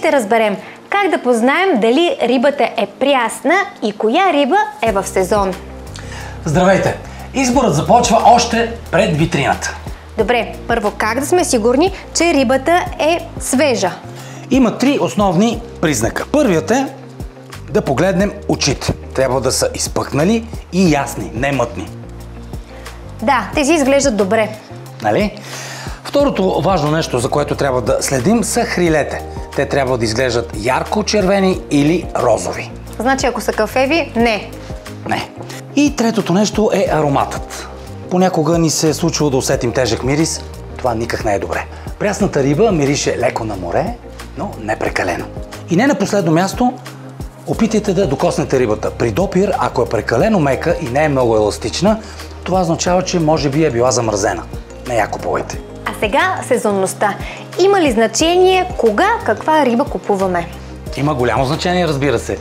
ще разберем как да познаем дали рибата е прясна и коя риба е в сезон. Здравейте! Изборът започва още пред витрината. Добре, първо как да сме сигурни, че рибата е свежа? Има три основни признака. Първият е да погледнем очите. Трябва да са изпъкнали и ясни, не мътни. Да, те си изглеждат добре. Нали? Второто важно нещо, за което трябва да следим, са хрилете. Те трябва да изглеждат ярко червени или розови. Значи ако са кафеви, не. Не. И третото нещо е ароматът. Понякога ни се е случило да усетим тежък мирис. Това никак не е добре. Прясната риба мирише леко на море, но не прекалено. И не на последно място, опитайте да докоснете рибата. При допир, ако е прекалено мека и не е много еластична, това означава, че може би е била замразена. Не я купувайте. А сега сезонността. Има ли значение кога каква риба купуваме? Има голямо значение, разбира се.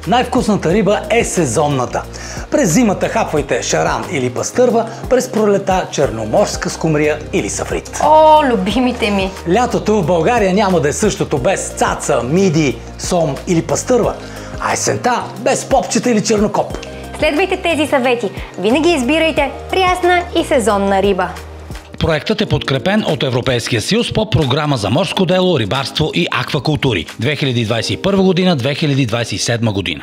Най-вкусната риба е сезонната. През зимата хапвайте шаран или пастърва, през пролета черноморска скумрия или сафрит. О, любимите ми! Лятото в България няма да е същото без цаца, миди, сом или пастърва, а есента без попчета или чернокоп. Следвайте тези съвети. Винаги избирайте прясна и сезонна риба. Проектът е подкрепен от Европейския съюз по програма за морско дело, рибарство и аквакултури 2021 година-2027 година.